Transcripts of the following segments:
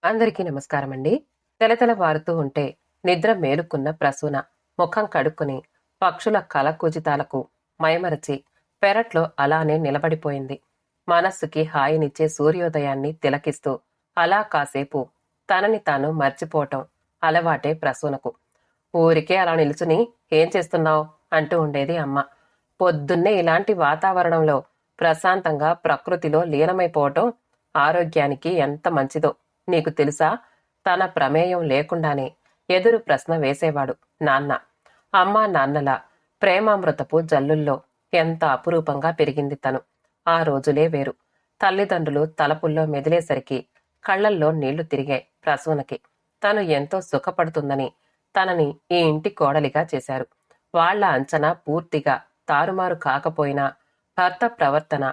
అందరికీ నమస్కారం అండి. తెలతెలవారుతూ ఉంటే నిద్ర మేలుకున్న ప్రసూన ముఖం కడుక్కుని పక్షుల కలకూజితాలకు మైమరచి పెరట్లో అలానే నిలబడిపోయింది. మనస్సుకి హాయినిచ్చే సూర్యోదయాన్ని తిలకిస్తూ అలా కాసేపు తనని తాను మర్చిపోవటం అలవాటే ప్రసూనకు. ఊరికే అలా నిలుచుని ఏం చేస్తున్నావు అంటూ ఉండేది అమ్మ. పొద్దున్నే ఇలాంటి వాతావరణంలో ప్రశాంతంగా ప్రకృతిలో లీనమైపోవటం ఆరోగ్యానికి ఎంత మంచిదో నీకు తెలుసా? తన ప్రమేయం లేకుండానే ఎదురు ప్రశ్న వేసేవాడు నాన్న. అమ్మా నాన్నల ప్రేమామృతపు జల్లుల్లో ఎంత అపురూపంగా పెరిగింది తను. ఆ రోజులే వేరు. తల్లిదండ్రులు తలపుల్లో మెదిలేసరికి కళ్లల్లో నీళ్లు తిరిగాయి ప్రసూనకి. తను ఎంతో సుఖపడుతుందని తనని ఈ ఇంటి కోడలిగా చేశారు. వాళ్ల అంచనా పూర్తిగా తారుమారు కాకపోయినా భర్త ప్రవర్తన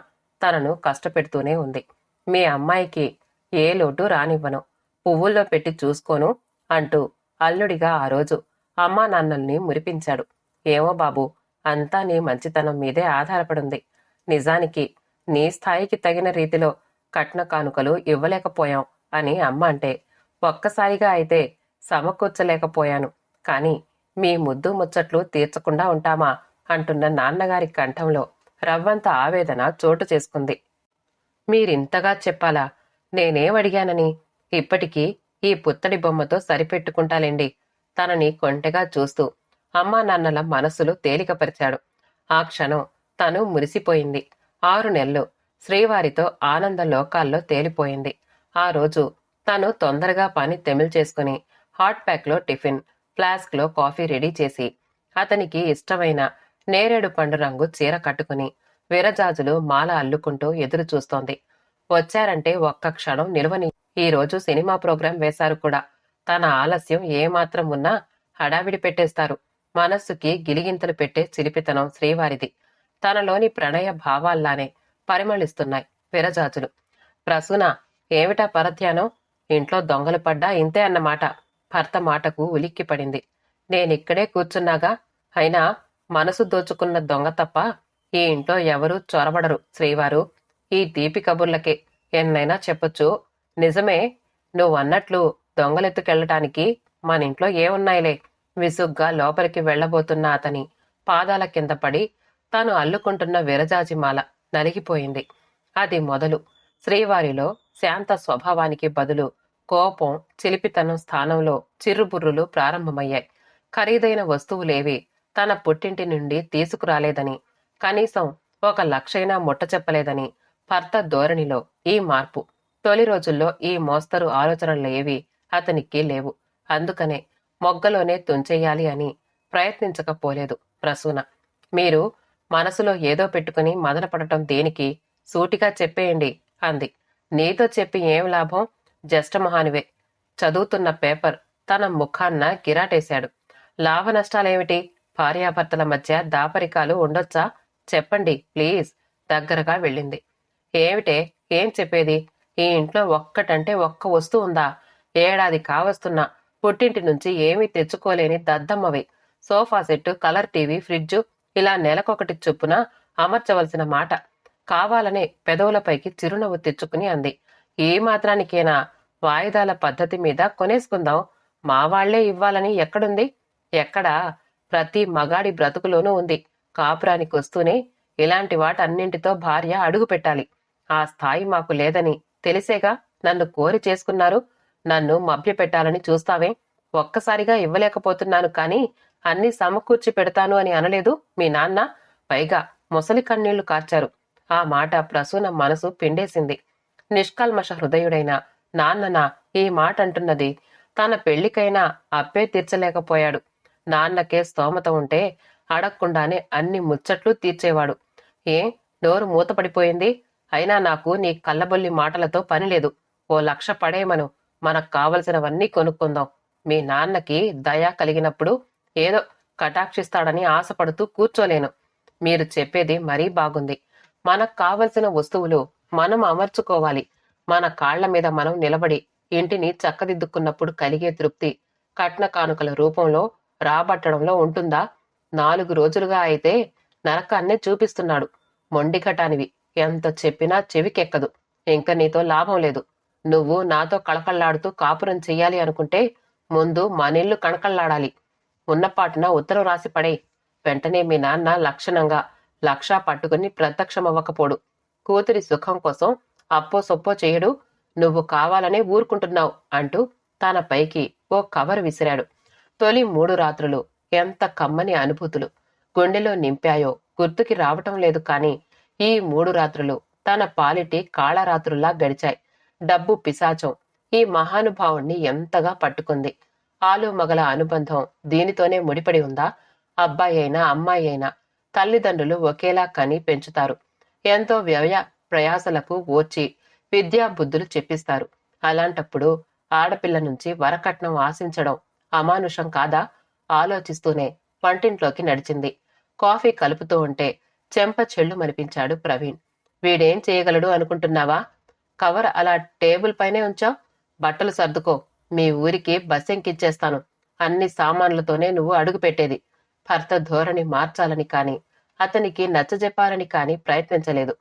తనను కష్టపెడుతూనే ఉంది. మీ అమ్మాయికి ఏ లోటు రానివ్వను, పువ్వుల్లో పెట్టి చూసుకోను అంటూ అల్లుడిగా ఆ రోజు అమ్మా నాన్నల్ని మురిపించాడు. ఏమో బాబు, అంతా నీ మంచితనం మీదే ఆధారపడుంది. నిజానికి నీ స్థాయికి తగిన రీతిలో కట్న కానుకలు ఇవ్వలేకపోయాం అని అమ్మ అంటే ఒక్కసారిగా అయితే సమకూర్చలేకపోయాను. కాని మీ ముద్దు ముచ్చట్లు తీర్చకుండా ఉంటామా అంటున్న నాన్నగారి కంఠంలో రవ్వంత ఆవేదన చోటు చేసుకుంది. మీరింతగా చెప్పాలా? నేనేమడిగానని? ఇప్పటికీ ఈ పుత్తడి బొమ్మతో సరిపెట్టుకుంటాలేండి. తనని కొంటెగా చూస్తూ అమ్మా నాన్నల మనసులు తేలికపరిచాడు. ఆ క్షణం తను మురిసిపోయింది. 6 నెలలు శ్రీవారితో ఆనంద లోకాల్లో తేలిపోయింది. ఆ రోజు తను తొందరగా పని తెమిల్చేసుకుని హాట్ ప్యాక్లో టిఫిన్, ఫ్లాస్క్లో కాఫీ రెడీ చేసి అతనికి ఇష్టమైన నేరేడు పండు రంగు చీర కట్టుకుని విరజాజులు మాల అల్లుకుంటూ ఎదురు చూస్తోంది. వచ్చారంటే ఒక్క క్షణం నిలువని. ఈ రోజు సినిమా ప్రోగ్రాం వేశారు కూడా. తన ఆలస్యం ఏమాత్రం ఉన్నా హడావిడి పెట్టేస్తారు. మనస్సుకి గిలిగింతలు పెట్టే చిలిపితనం శ్రీవారిది. తనలోని ప్రణయ భావాల్లానే పరిమళిస్తున్నాయి విరజాజులు. ప్రసూన, ఏమిటా పరధ్యానం? ఇంట్లో దొంగలు పడ్డా ఇంతే అన్నమాట. భర్త మాటకు ఉలిక్కిపడింది. నేనిక్కడే కూర్చున్నాగా. అయినా మనసు దోచుకున్న దొంగ తప్ప ఈ ఇంట్లో ఎవరూ చొరబడరు శ్రీవారు. ఈ తీపి కబుర్లకే ఎన్నైనా చెప్పొచ్చు. నిజమే, నువ్వన్నట్లు దొంగలెత్తుకెళ్లటానికి మనింట్లో ఏమున్నాయిలే. విసుగ్గా లోపలికి వెళ్లబోతున్న అతని పాదాల కింద పడి తాను అల్లుకుంటున్న విరజాజిమాల నలిగిపోయింది. అది మొదలు. శ్రీవారిలో శాంత స్వభావానికి బదులు కోపం, చిలిపితనం స్థానంలో చిర్రుబుర్రులు ప్రారంభమయ్యాయి. ఖరీదైన వస్తువులేవి తన పుట్టింటి నుండి తీసుకురాలేదని, కనీసం 1,00,000 ముట్ట చెప్పలేదని భర్త ధోరణిలో ఈ మార్పు. తొలి రోజుల్లో ఈ మోస్తరు ఆలోచనలేవి అతనికి లేవు. అందుకనే మొగ్గలోనే తుంచెయ్యాలి అని ప్రయత్నించకపోలేదు ప్రసూన. మీరు మనసులో ఏదో పెట్టుకుని మదనపడటం దేనికి? సూటిగా చెప్పేయండి అంది. నీతో చెప్పి ఏం లాభం? జ్యేష్ఠమహానివే. చదువుతున్న పేపర్ తన ముఖాన్న గిరాటేశాడు. లాభ నష్టాలేమిటి? భార్యాభర్తల మధ్య దాపరికాలు ఉండొచ్చా? చెప్పండి ప్లీజ్. దగ్గరగా వెళ్ళింది. ఏమిటే, ఏం చెప్పేది? ఈ ఇంట్లో ఒక్కటంటే ఒక్క వస్తువు ఉందా? ఏడాది కావస్తున్నా పుట్టింటి నుంచి ఏమీ తెచ్చుకోలేని దద్దమ్మవి. Sofa set, colour TV, fridge ఇలా నెలకొకటి చొప్పున అమర్చవలసిన మాట. కావాలనే పెదవులపైకి చిరునవ్వు తెచ్చుకుని అంది. ఏ మాత్రానికేనా? వాయిదాల పద్ధతి మీద కొనేసుకుందాం. మా వాళ్లే ఇవ్వాలని ఎక్కడుంది? ఎక్కడా? ప్రతి మగాడి బ్రతుకులోనూ ఉంది. కాపురానికి వస్తూనే ఇలాంటి వాటన్నింటితో భార్య అడుగు పెట్టాలి. ఆ స్థాయి మాకు లేదని తెలిసేగా నన్ను కోరి చేసుకున్నారు. నన్ను మభ్యపెట్టాలని చూస్తావే? ఒక్కసారిగా ఇవ్వలేకపోతున్నాను కానీ అన్నీ సమకూర్చి పెడతాను అని అనలేదు మీ నాన్న? పైగా ముసలి కన్నీళ్లు కార్చారు. ఆ మాట ప్రసూన మనసు పిండేసింది. నిష్కల్మష హృదయుడైన నాన్ననా ఈ మాట అంటున్నది? తన పెళ్లికైనా అప్పే తీర్చలేకపోయాడు. నాన్నకే స్తోమత ఉంటే అడగకుండానే అన్ని ముచ్చట్లు తీర్చేవాడు. ఏ నోరు మూతపడిపోయింది? అయినా నాకు నీ కళ్ళబొల్లి మాటలతో పనిలేదు. 1,00,000 పడేయమను, మనకు కావలసినవన్నీ కొనుక్కుందాం. మీ నాన్నకి దయ కలిగినప్పుడు ఏదో కటాక్షిస్తాడని ఆశపడుతూ కూర్చోలేను. మీరు చెప్పేది మరీ బాగుంది. మనకు కావలసిన వస్తువులు మనం అమర్చుకోవాలి. మన కాళ్ల మీద మనం నిలబడి ఇంటిని చక్కదిద్దుకున్నప్పుడు కలిగే తృప్తి కట్న కానుకల రూపంలో రాబట్టడంలో ఉంటుందా? 4 రోజులుగా అయితే నరకాన్నే చూపిస్తున్నాడు. మొండిఘటానివి. ఎంత చెప్పినా చెవికెక్కదు. ఇంక నీతో లాభం లేదు. నువ్వు నాతో కళకళ్లాడుతూ కాపురం చెయ్యాలి అనుకుంటే ముందు మనిల్లు కణకళ్లాడాలి. ఉన్నపాటున ఉత్తరం రాసి పడే. వెంటనే మీ నాన్న లక్షణంగా లక్షా పట్టుకుని ప్రత్యక్షమవ్వకపోడు. కూతురి సుఖం కోసం అప్పో సొప్పో చెయ్యడు. నువ్వు కావాలనే ఊరుకుంటున్నావు అంటూ తన పైకి ఓ కవర్ విసిరాడు. తొలి 3 రాత్రులు ఎంత కమ్మని అనుభూతులు గుండెలో నింపాయో గుర్తుకి రావటం లేదు కాని ఈ 3 రాత్రులు తన పాలిటి కాళరాత్రుల్లా గడిచాయి. డబ్బు పిశాచం ఈ మహానుభావుణ్ణి ఎంతగా పట్టుకుంది. ఆలు మగల అనుబంధం దీనితోనే ముడిపడి ఉందా? అబ్బాయి అయినా అమ్మాయి అయినా తల్లిదండ్రులు ఒకేలా కని పెంచుతారు. ఎంతో వ్యయ ప్రయాసలకు ఓర్చి విద్యా బుద్ధులు చెప్పిస్తారు. అలాంటప్పుడు ఆడపిల్ల నుంచి వరకట్నం ఆశించడం అమానుషం కాదా? ఆలోచిస్తూనే వంటింట్లోకి నడిచింది. కాఫీ కలుపుతూ ఉంటే చెంప చెళ్ళు మనిపించాడు ప్రవీణ్. వీడేం చేయగలడు అనుకుంటున్నావా? కవర్ అలా టేబుల్ పైనే ఉంచావు. బట్టలు సర్దుకో. మీ ఊరికి బస్సెంకిచ్చేస్తాను. అన్ని సామాన్లతోనే నువ్వు అడుగు పెట్టేది. భర్త ధోరణి మార్చాలని కాని అతనికి నచ్చజెప్పాలని కాని ప్రయత్నించలేదు.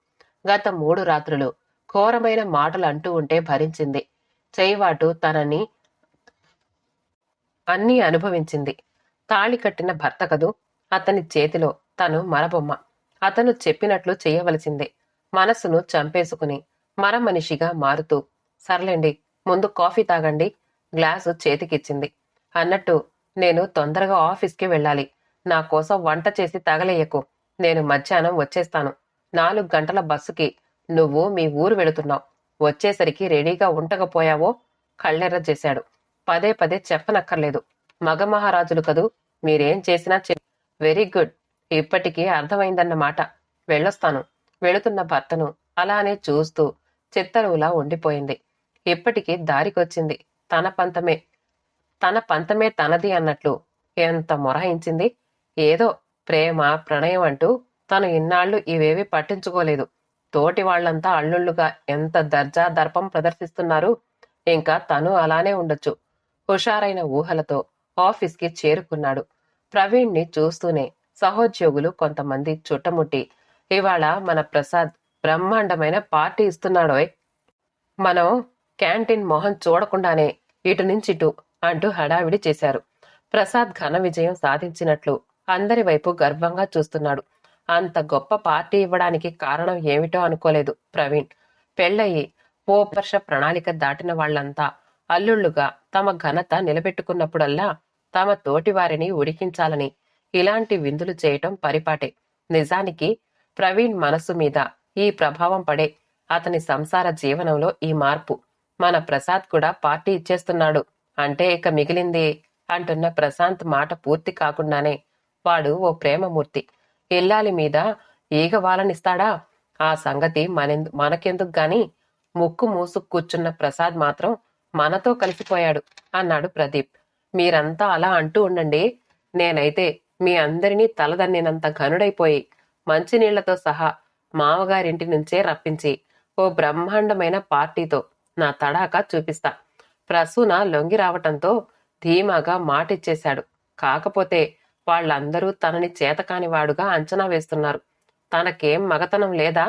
గత 3 రాత్రులు ఘోరమైన మాటలు అంటూ ఉంటే భరించింది. చేయివాటు తనని అన్నీ అనుభవించింది. తాళి కట్టిన భర్త కదూ. అతని చేతిలో తను మరబొమ్మ. అతను చెప్పినట్లు చెయ్యవలసిందే. మనసును చంపేసుకుని మరమనిషిగా మారుతూ సర్లేండి ముందు కాఫీ తాగండి గ్లాసు చేతికిచ్చింది. అన్నట్టు నేను తొందరగా ఆఫీస్కి వెళ్ళాలి. నా కోసం వంట చేసి తగలేయకు. నేను మధ్యాహ్నం వచ్చేస్తాను. 4 గంటల బస్సుకి నువ్వు మీ ఊరు వెళుతున్నావు. వచ్చేసరికి రెడీగా ఉండకపోయావో కళ్ళెర్ర చేశాడు. పదే పదే చెప్పనక్కర్లేదు. మగమహారాజులు కదూ. మీరేం చేసినా వెరీ గుడ్. ఇప్పటికీ అర్థమైందన్నమాట. వెళ్ళొస్తాను. వెళుతున్న భర్తను అలానే చూస్తూ చిత్తరువులా ఉండిపోయింది. ఇప్పటికీ దారికొచ్చింది. తన పంతమే తనది అన్నట్లు ఎంత మొరాయించింది. ఏదో ప్రేమ ప్రణయం అంటూ తను ఇన్నాళ్లు ఇవేవి పట్టించుకోలేదు. తోటి వాళ్లంతా అల్లుళ్ళుగా ఎంత దర్జా దర్పం ప్రదర్శిస్తున్నారు. ఇంకా తను అలానే ఉండొచ్చు. హుషారైన ఊహలతో ఆఫీస్కి చేరుకున్నాడు. ప్రవీణ్ని చూస్తూనే సహోద్యోగులు కొంతమంది చుట్టముట్టి ఇవాళ మన ప్రసాద్ బ్రహ్మాండమైన పార్టీ ఇస్తున్నాడోయ్. మనం క్యాంటీన్ మొహం చూడకుండానే ఇటు నుంచిటు అంటూ హడావిడి చేశారు. ప్రసాద్ ఘన విజయం సాధించినట్లు అందరి వైపు గర్వంగా చూస్తున్నాడు. అంత గొప్ప పార్టీ ఇవ్వడానికి కారణం ఏమిటో అనుకోలేదు ప్రవీణ్. పెళ్ళయి ఓ వర్ష ప్రణాళిక దాటిన వాళ్లంతా అల్లుళ్లుగా తమ ఘనత నిలబెట్టుకున్నప్పుడల్లా తమ తోటి వారిని ఉడికించాలని ఇలాంటి విందులు చేయటం పరిపాటే. నిజానికి ప్రవీణ్ మనస్సు మీద ఈ ప్రభావం పడే అతని సంసార జీవనంలో ఈ మార్పు. మన ప్రసాద్ కూడా పార్టీ ఇచ్చేస్తున్నాడు అంటే ఇక మిగిలింది అంటున్న ప్రశాంత్ మాట పూర్తి కాకుండానే వాడు ఓ ప్రేమమూర్తి. ఇల్లాలి మీద ఈగ వాలనిస్తాడా? ఆ సంగతి మనకెందుకు గాని ముక్కు మూసుకు కూర్చున్న ప్రసాద్ మాత్రం మనతో కలిసిపోయాడు అన్నాడు ప్రదీప్. మీరంతా అలా అంటూ ఉండండి. నేనైతే మీ అందరినీ తలదన్నినంత ఘనుడైపోయి మంచినీళ్లతో సహా మామగారింటి నుంచే రప్పించి ఓ బ్రహ్మాండమైన పార్టీతో నా తడాకా చూపిస్తా. ప్రసూన లొంగి రావటంతో ధీమాగా మాటిచ్చేశాడు. కాకపోతే వాళ్ళందరూ తనని చేతకానివాడుగా అంచనా వేస్తున్నారు. తనకేం మగతనం లేదా?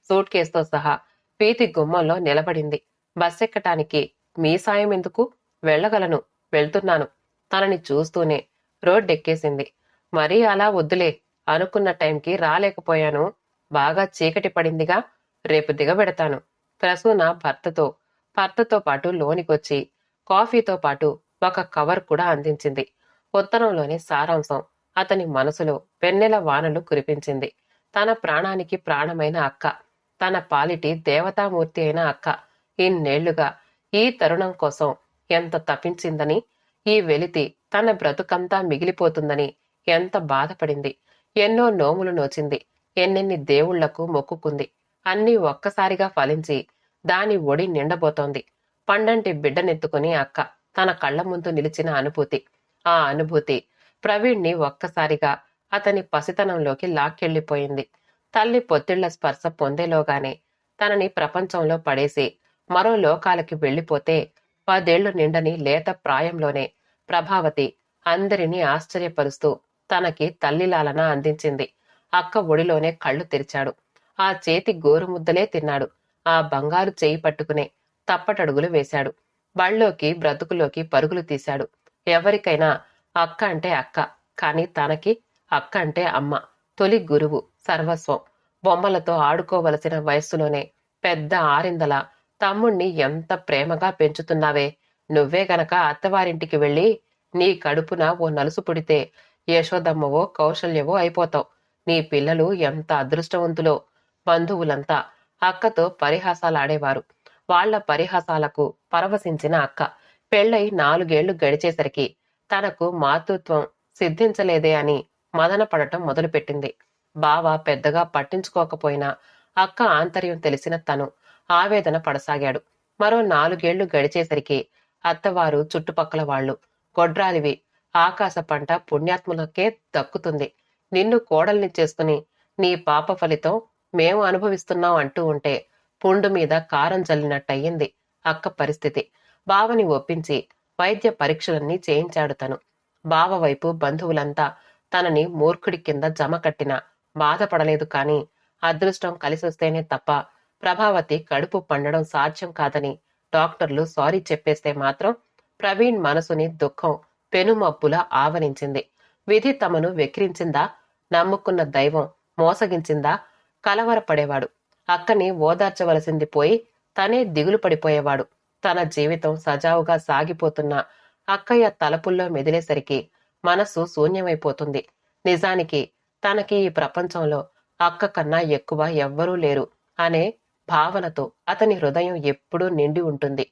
సూట్ కేసుతో సహా పీతి గుమ్మంలో నిలబడింది. బస్సెక్కటానికి మీ సాయం ఎందుకు? వెళ్ళగలను, వెళ్తున్నాను. తనని చూస్తూనే రోడ్డెక్కేసింది. మరీ అలా వద్దులే. అనుకున్న టైంకి రాలేకపోయాను. బాగా చీకటి పడిందిగా, రేపు దిగబెడతాను. ప్రసూన భర్తతో పాటు లోనికొచ్చి కాఫీతో పాటు ఒక కవర్ కూడా అందించింది. ఉత్తరంలోని సారాంశం అతని మనసులో వెన్నెల వానలు కురిపించింది. తన ప్రాణానికి ప్రాణమైన అక్క, తన పాలిటి దేవతామూర్తి అయిన అక్క ఇన్నేళ్లుగా ఈ తరుణం కోసం ఎంత తప్పించిందని, ఈ వెలితి తన బ్రతుకంతా మిగిలిపోతుందని ఎంత బాధపడింది. ఎన్నో నోములు నోచింది. ఎన్నెన్ని దేవుళ్లకు మొక్కుకుంది. అన్నీ ఒక్కసారిగా ఫలించి దాని ఒడి నిండబోతోంది. పండంటి బిడ్డనెత్తుకుని అక్క తన కళ్ల ముందు నిలిచిన అనుభూతి. ఆ అనుభూతి ప్రవీణ్ణి ఒక్కసారిగా అతని పసితనంలోకి లాక్కెళ్లిపోయింది. తల్లి పొత్తిళ్ల స్పర్శ పొందేలోగానే తనని ప్రపంచంలో పడేసి మరో లోకాలకి వెళ్లిపోతే 10 ఏళ్లు నిండని లేత ప్రాయంలోనే ప్రభావతి అందరినీ ఆశ్చర్యపరుస్తూ తనకి తల్లిలాలన అందించింది. అక్క ఒడిలోనే కళ్ళు తెరిచాడు. ఆ చేతి గోరుముద్దలే తిన్నాడు. ఆ బంగారు చేయి పట్టుకునే తప్పటడుగులు వేశాడు. బళ్ళోకి బ్రతుకులోకి పరుగులు తీశాడు. ఎవరికైనా అక్క అంటే అక్క, కాని తనకి అక్క అంటే అమ్మ, తొలి గురువు, సర్వస్వం. బొమ్మలతో ఆడుకోవలసిన వయస్సులోనే పెద్ద ఆరిందల తమ్ముణ్ణి ఎంత ప్రేమగా పెంచుతున్నావే. నువ్వే గనక అత్తవారింటికి వెళ్ళి నీ కడుపున ఓ నలుసు పుడితే యశోదమ్మవో కౌశల్యవో అయిపోతావు. నీ పిల్లలు ఎంత అదృష్టవంతులో. బంధువులంతా అక్కతో పరిహాసాలాడేవారు. వాళ్ల పరిహాసాలకు పరవశించిన అక్క పెళ్ళై 4 ఏళ్లు గడిచేసరికి తనకు మాతృత్వం సిద్ధించలేదే అని మదన పడటం మొదలుపెట్టింది. బావ పెద్దగా పట్టించుకోకపోయినా అక్క ఆంతర్యం తెలిసిన తను ఆవేదన పడసాగాడు. మరో 4 ఏళ్లు గడిచేసరికి అత్తవారు చుట్టుపక్కల వాళ్ళు గొడ్రాలివి, ఆకాశ పంట పుణ్యాత్ములకే దక్కుతుంది. నిన్ను కోడల్ని చేసుకుని నీ పాప ఫలితం మేము అనుభవిస్తున్నాం అంటూ ఉంటే పుండు మీద కారం జల్లినట్టయింది అక్క పరిస్థితి. బావని ఒప్పించి వైద్య పరీక్షలన్నీ చేయించాడు తను. బావ వైపు బంధువులంతా తనని మూర్ఖుడి కింద జమ కట్టినా బాధపడలేదు. కాని అదృష్టం కలిసొస్తేనే తప్ప ప్రభావతి కడుపు పండడం సాధ్యం కాదని డాక్టర్లు సారీ చెప్పేస్తే మాత్రం ప్రవీణ్ మనసుని దుఃఖం పెనుమబ్బులా ఆవరించింది. విధి తమను వెక్కిరించిందా, నమ్ముకున్న దైవం మోసగించిందా? కలవరపడేవాడు. అక్కని ఓదార్చవలసింది పోయి తనే దిగులు పడిపోయేవాడు. తన జీవితం సజావుగా సాగిపోతున్న అక్కయ్య తలపుల్లో మెదిలేసరికి మనస్సు శూన్యమైపోతుంది. నిజానికి తనకి ఈ ప్రపంచంలో అక్క కన్నా ఎక్కువ ఎవ్వరూ లేరు అనే భావనతో అతని హృదయం ఎప్పుడూ నిండి ఉంటుంది.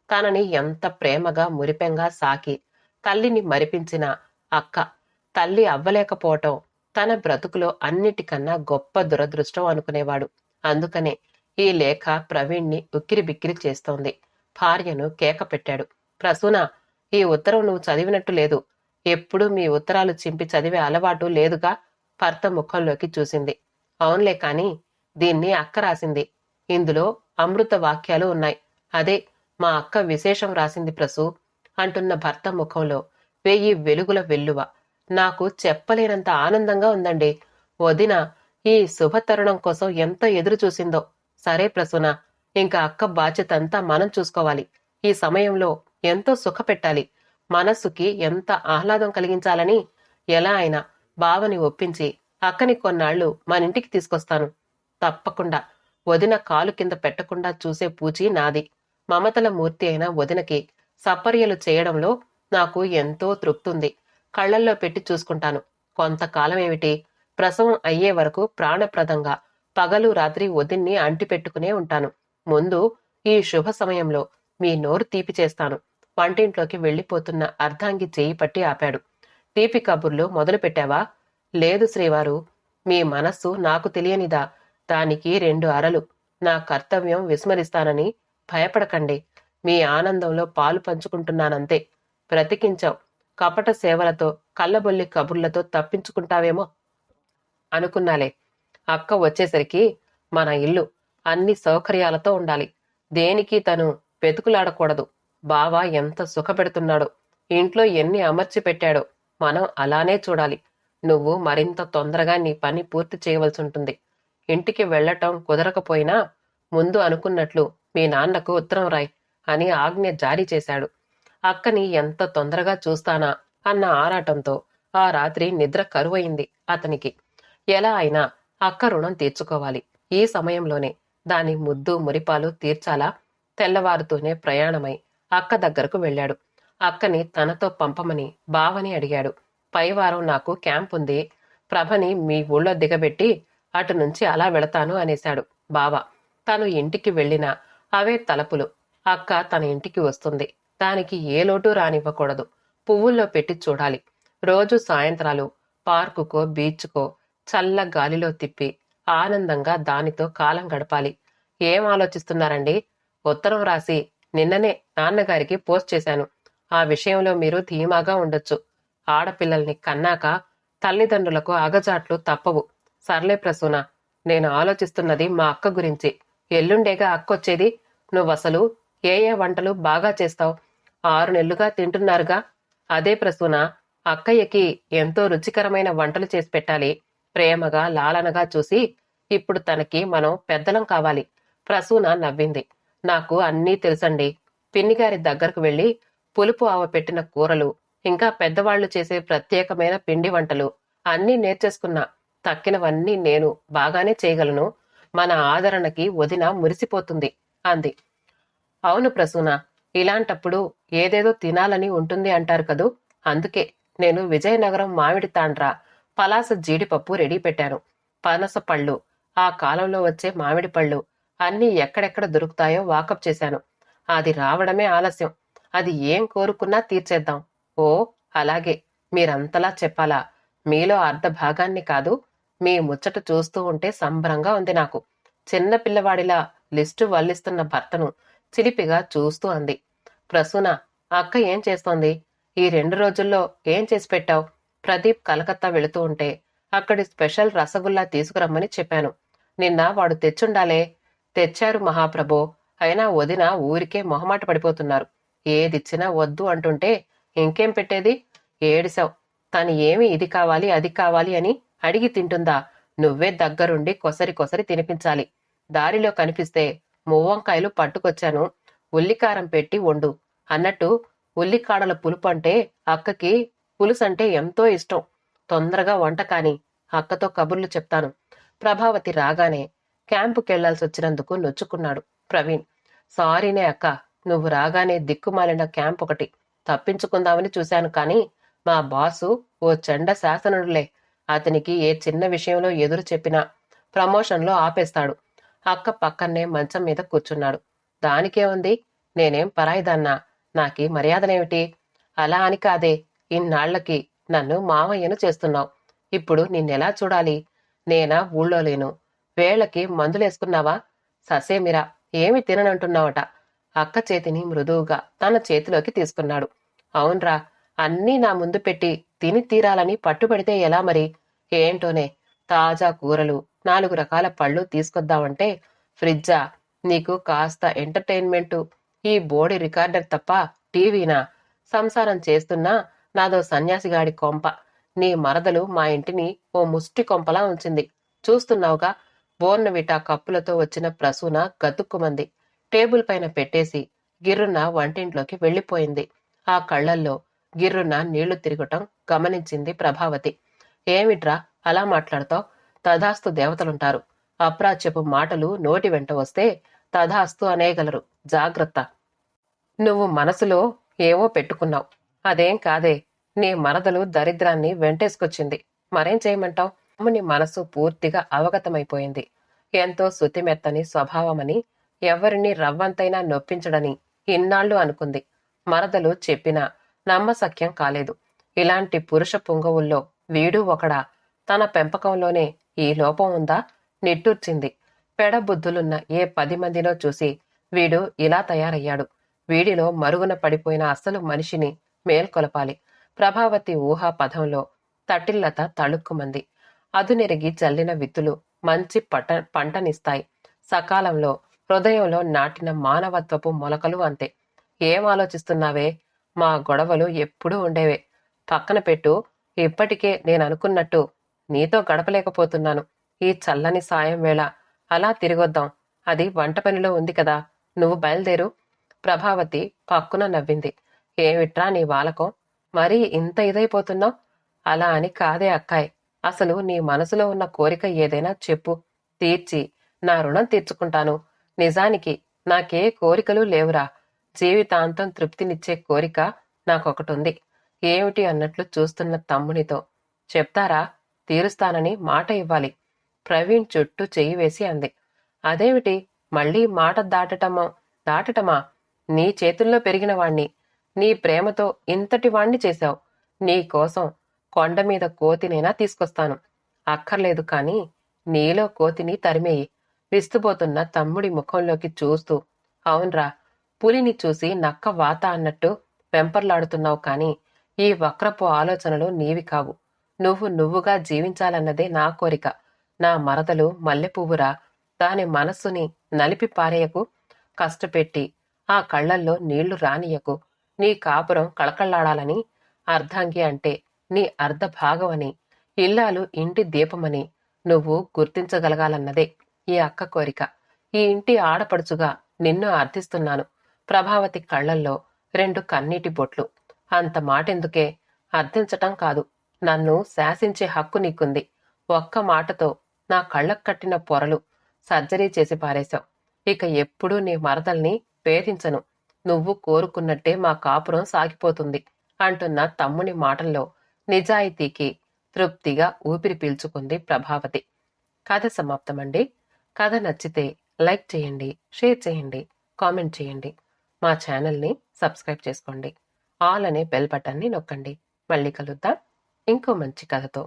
తనని ఎంత ప్రేమగా మురిపెంగా సాకి తల్లిని మరిపించిన అక్క తల్లి అవ్వలేకపోవటం తన బ్రతుకులో అన్నిటికన్నా గొప్ప దురదృష్టం అనుకునేవాడు. అందుకనే ఈ లేఖ ప్రవీణ్ణి ఉక్కిరిబిక్కిరి చేస్తోంది. భార్యను కేక పెట్టాడు. ప్రసూన, ఈ ఉత్తరం నువ్వు చదివినట్టు లేదు. ఎప్పుడూ మీ ఉత్తరాలు చింపి చదివే అలవాటు లేదుగా. భర్త ముఖంలోకి చూసింది. అవునులే, కాని దీన్ని అక్క రాసింది. ఇందులో అమృత వాక్యాలు ఉన్నాయి. అదే మా అక్క విశేషం రాసింది ప్రసూ అంటున్న భర్త ముఖంలో 1000 వెలుగుల వెల్లువ. నాకు చెప్పలేనంత ఆనందంగా ఉందండి. వదిన ఈ శుభతరుణం కోసం ఎంత ఎదురు చూసిందో. సరే ప్రసూన, ఇంకా అక్క బాధ్యతంతా మనం చూసుకోవాలి. ఈ సమయంలో ఎంతో సుఖపెట్టాలి. మనస్సుకి ఎంత ఆహ్లాదం కలిగించాలని ఎలా అయినా బావని ఒప్పించి అక్కని కొన్నాళ్లు మనింటికి తీసుకొస్తాను. తప్పకుండా. వదిన కాలు కింద పెట్టకుండా చూసే పూచి నాది. మమతల మూర్తి అయిన వదినకి సపర్యలు చేయడంలో నాకు ఎంతో తృప్తుంది. కళ్లల్లో పెట్టి చూసుకుంటాను. కొంతకాలం ఏమిటి, ప్రసవం అయ్యే వరకు ప్రాణప్రదంగా పగలు రాత్రి వదిన్ని అంటిపెట్టుకునే ఉంటాను. ముందు ఈ శుభ సమయంలో మీ నోరు తీపి చేస్తాను. వంటింట్లోకి వెళ్లిపోతున్న అర్ధాంగి చేయి పట్టి ఆపాడు. తీపి కబుర్లు మొదలు పెట్టావా? లేదు శ్రీవారు. మీ మనస్సు నాకు తెలియనిదా? దానికి 2 అరలు. నా కర్తవ్యం విస్మరిస్తానని భయపడకండి. మీ ఆనందంలో పాలు పంచుకుంటున్నానంతే. బ్రతికించావు. కపట సేవలతో కళ్ళబొల్లి కబుర్లతో తప్పించుకుంటావేమో అనుకున్నాలే. అక్క వచ్చేసరికి మన ఇల్లు అన్ని సౌకర్యాలతో ఉండాలి. దేనికి తను వెతుకులాడకూడదు. బావ ఎంత సుఖపెడుతున్నాడో, ఇంట్లో ఎన్ని అమర్చి పెట్టాడో మనం అలానే చూడాలి. నువ్వు మరింత తొందరగా నీ పని పూర్తి చేయవలసి ఉంటుంది. ఇంటికి వెళ్లటం కుదరకపోయినా ముందు అనుకున్నట్లు మీ నాన్నకు ఉత్తరం రాయ్ అని ఆజ్ఞ జారీ చేశాడు. అక్కని ఎంత తొందరగా చూస్తానా అన్న ఆరాటంతో ఆ రాత్రి నిద్ర కరువయింది అతనికి. ఎలా అయినా అక్క రుణం తీర్చుకోవాలి. ఈ సమయంలోనే దాని ముద్దు మురిపాలు తీర్చాలా? తెల్లవారుతూనే ప్రయాణమై అక్క దగ్గరకు వెళ్ళాడు. అక్కని తనతో పంపమని బావని అడిగాడు. పైవారం నాకు క్యాంప్ ఉంది. ప్రభని మీ ఊళ్ళో దిగబెట్టి అటు నుంచి అలా వెళతాను అనేశాడు బావ. తను ఇంటికి వెళ్ళినా అవే తలపులు. అక్క తన ఇంటికి వస్తుంది. దానికి ఏ లోటు రానివ్వకూడదు. పువ్వుల్లో పెట్టి చూడాలి. రోజు సాయంత్రాలు పార్కుకో బీచ్కో చల్ల గాలిలో తిప్పి ఆనందంగా దానితో కాలం గడపాలి. ఏం ఆలోచిస్తున్నారండి? ఉత్తరం రాసి నిన్ననే నాన్నగారికి పోస్ట్ చేశాను. ఆ విషయంలో మీరు ధీమాగా ఉండొచ్చు. ఆడపిల్లల్ని కన్నాక తల్లిదండ్రులకు అగజాట్లు తప్పవు. సర్లే ప్రసూన, నేను ఆలోచిస్తున్నది మా అక్క గురించి. ఎల్లుండేగా అక్కొచ్చేది. నువ్వసలు ఏ ఏ వంటలు బాగా చేస్తావు? 6 నెలలుగా తింటున్నారుగా. అదే ప్రసూన, అక్కయ్యకి ఎంతో రుచికరమైన వంటలు చేసి పెట్టాలి. ప్రేమగా లాలనగా చూసి ఇప్పుడు తనకి మనం పెద్దలం కావాలి. ప్రసూన నవ్వింది. నాకు అన్నీ తెలుసండి. పిన్నిగారి దగ్గరకు వెళ్ళి పులుపు ఆవ పెట్టిన కూరలు, ఇంకా పెద్దవాళ్లు చేసే ప్రత్యేకమైన పిండి వంటలు అన్నీ నేర్చేసుకున్నా. తక్కినవన్నీ నేను బాగానే చేయగలను. మన ఆదరణకి వదిన మురిసిపోతుంది అంది. అవును ప్రసూన, ఇలాంటప్పుడు ఏదేదో తినాలని ఉంటుంది అంటారు కదూ. అందుకే నేను విజయనగరం మామిడి తాండ్రా, పలాస జీడిపప్పు రెడీ పెట్టాను. పనస పళ్ళు, ఆ కాలంలో వచ్చే మామిడి పళ్ళు అన్నీ ఎక్కడెక్కడ దొరుకుతాయో వాకప్ చేశాను. అది రావడమే ఆలస్యం. అది ఏం కోరుకున్నా తీర్చేద్దాం. ఓ అలాగే, మీరంతలా చెప్పాలా? మీలో అర్ధ భాగాన్ని కాదు, మీ ముచ్చట చూస్తూ ఉంటే సంబరంగా ఉంది నాకు. చిన్న పిల్లవాడిలా లిస్టు వల్లిస్తున్న భర్తను చిలిపిగా చూస్తూ అంది. ప్రసూన, అక్క ఏం చేస్తోంది? ఈ 2 రోజుల్లో ఏం చేసి పెట్టావు? ప్రదీప్ కలకత్తా వెళుతూ ఉంటే అక్కడి స్పెషల్ రసగుల్లా తీసుకురమ్మని చెప్పాను. నిన్న వాడు తెచ్చుండాలే. తెచ్చారు మహాప్రభో. అయినా వదిన ఊరికే మొహమాట పడిపోతున్నారు. ఏదిచ్చినా వద్దు అంటుంటే ఇంకేం పెట్టేది? ఏడిశావు. తను ఏమి ఇది కావాలి అది కావాలి అని అడిగి తింటుందా? నువ్వే దగ్గరుండి కొసరి కొసరి తినిపించాలి. దారిలో కనిపిస్తే మువ్వంకాయలు పట్టుకొచ్చాను, ఉల్లికారం పెట్టి వండు అన్నట్టు. ఉల్లికాడల పులుపు అంటే అక్కకి పులుసంటే ఎంతో ఇష్టం. తొందరగా వంట కాని, అక్కతో కబుర్లు చెప్తాను. ప్రభావతి రాగానే క్యాంపుకెళ్లాల్సొచ్చినందుకు నొచ్చుకున్నాడు ప్రవీణ్. సారీనే అక్క, నువ్వు రాగానే దిక్కుమాలిన క్యాంప్ ఒకటి తప్పించుకుందామని చూశాను. కానీ మా బాసు ఓ చెండ శాసనుడులే. అతనికి ఏ చిన్న విషయంలో ఎదురు చెప్పినా ప్రమోషన్లో ఆపేస్తాడు. అక్క పక్కనే మంచం మీద కూర్చున్నాడు. దానికే ఉంది, నేనేం పరాయిదాన్నా? నాకీ మర్యాదలేమిటి? అలా అని కాదే, ఇన్నాళ్లకి నన్ను మామయ్యను చేస్తున్నావు. ఇప్పుడు నిన్నెలా చూడాలి? నేనా ఊళ్ళో లేను. వేళకి మందులేసుకున్నావా? ససేమిరా ఏమి తిననంటున్నావట. అక్క చేతిని మృదువుగా తన చేతిలోకి తీసుకున్నాడు. అవున్రా, అన్నీ నా ముందు పెట్టి తిని తీరాలని పట్టుబడితే ఎలా మరి? ఏంటోనే, తాజా కూరలు, 4 రకాల పళ్ళు తీసుకొద్దామంటే ఫ్రిడ్జా? నీకు కాస్త ఎంటర్టైన్మెంటు ఈ బోడి రికార్డర్ తప్ప టీవీనా? సంసారం చేస్తున్నా నాదో సన్యాసిగాడి కొంప. నీ మరదలు మా ఇంటిని ఓ ముష్టి కొంపలా ఉంచింది. చూస్తున్నావుగా. బోర్నవిటా కప్పులతో వచ్చిన ప్రసూన గతుక్కుమంది. టేబుల్ పైన పెట్టేసి గిర్రున వంటింట్లోకి వెళ్ళిపోయింది. ఆ కళ్లల్లో గిర్రున నీళ్లు తిరగటం గమనించింది ప్రభావతి. ఏమిట్రా అలా మాట్లాడతావు? తధాస్తు దేవతలుంటారు. అప్రాచ్యపు మాటలు నోటి వెంట వస్తే తధాస్తు అనేయగలరు. జాగ్రత్త. నువ్వు మనసులో ఏవో పెట్టుకున్నావు. అదేం కాదే, నీ మరదలు దరిద్రాన్ని వెంటేసుకొచ్చింది. మరేం చేయమంటావు? అమ్ముని మనసు పూర్తిగా అవగతమైపోయింది. ఎంతో శుతిమెత్తని స్వభావమని, ఎవరిని రవ్వంతైనా నొప్పించడని ఇన్నాళ్లు అనుకుంది. మరదలు చెప్పినా నమ్మసఖ్యం కాలేదు. ఇలాంటి పురుష పుంగవుల్లో వీడూ ఒకడా? తన పెంపకంలోనే ఈ లోపం ఉందా? నిట్టూర్చింది. పెడబుద్ధులున్న ఏ 10 మందినో చూసి వీడు ఇలా తయారయ్యాడు. వీడిలో మరుగున పడిపోయిన అసలు మనిషిని మేల్కొలపాలి. ప్రభావతి ఊహా పథంలో తటిల్లత తళుక్కుమంది. అదునెరిగి జల్లిన విత్తులు మంచి పంటనిస్తాయి. సకాలంలో హృదయంలో నాటిన మానవత్వపు మొలకలు అంతే. ఏం ఆలోచిస్తున్నావే? మా గొడవలు ఎప్పుడూ ఉండేవే. పక్కన పెట్టు. ఇప్పటికే నేననుకున్నట్టు నీతో గడపలేకపోతున్నాను. ఈ చల్లని సాయం వేళ అలా తిరిగొద్దాం. అది వంట పనిలో ఉంది కదా. నువ్వు బయలుదేరు. ప్రభావతి పక్కున నవ్వింది. ఏమిట్రా నీ వాలకం? మరీ ఇంత ఇదైపోతున్నావు? అలా అని కాదే అక్కాయ్. అసలు నీ మనసులో ఉన్న కోరిక ఏదైనా చెప్పు. తీర్చి నా రుణం తీర్చుకుంటాను. నిజానికి నాకే కోరికలు లేవురా. జీవితాంతం తృప్తినిచ్చే కోరిక నాకొకటుంది. ఏమిటి అన్నట్లు చూస్తున్న తమ్మునితో. చెప్తారా? తీరుస్తానని మాట ఇవ్వాలి. ప్రవీణ్ చుట్టూ చెయ్యి వేసి అంది. అదేమిటి మళ్ళీ మాట దాటటమా? నీ చేతుల్లో పెరిగిన వాణ్ణి, నీ ప్రేమతో ఇంతటి వాణ్ణి చేశావు. నీ కోసం కొండమీద కోతినైనా తీసుకొస్తాను. అక్కర్లేదు కాని నీలో కోతిని తరిమేయి. విస్తుపోతున్న తమ్ముడి ముఖంలోకి చూస్తూ, అవున్రా, పులిని చూసి నక్క వాత అన్నట్టు వెంపర్లాడుతున్నావు కాని ఈ వక్రపు ఆలోచనలు నీవి కావు. నువ్వుగా జీవించాలన్నదే నా కోరిక. నా మరదలు మల్లెపువ్వురా. దాని మనస్సుని నలిపి పారేయకు. కష్టపెట్టి ఆ కళ్లల్లో నీళ్లు రానియకు. నీ కాపురం కళకళ్లాడాలని, అర్ధాంగి అంటే నీ అర్ధ భాగమని, ఇల్లాలు ఇంటి దీపమని నువ్వు గుర్తించగలగాలన్నదే ఈ అక్క కోరిక. ఈ ఇంటి ఆడపడుచుగా నిన్ను అర్థిస్తున్నాను. ప్రభావతి కళ్ళల్లో 2 కన్నీటి బొట్లు. అంత మాటెందుకే? అర్థించటం కాదు. నన్ను శాసించే హక్కు నీకుంది. ఒక్క మాటతో నా కళ్ళకు కట్టిన పొరలు సర్జరీ చేసి పారేశావు. ఇక ఎప్పుడూ నీ మరదల్ని వేధించను. నువ్వు కోరుకున్నట్టే మా కాపురం సాగిపోతుంది అంటున్న తమ్ముని మాటల్లో నిజాయితీకి తృప్తిగా ఊపిరి పీల్చుకుంది ప్రభావతి. కథ సమాప్తమండి. కథ నచ్చితే లైక్ చేయండి, షేర్ చేయండి, కామెంట్ చేయండి. మా ఛానల్ని సబ్స్క్రైబ్ చేసుకోండి. ఆల్ అనే బెల్ బటన్ని నొక్కండి. మళ్ళీ కలుద్దాం ఇంకో మంచి కథతో.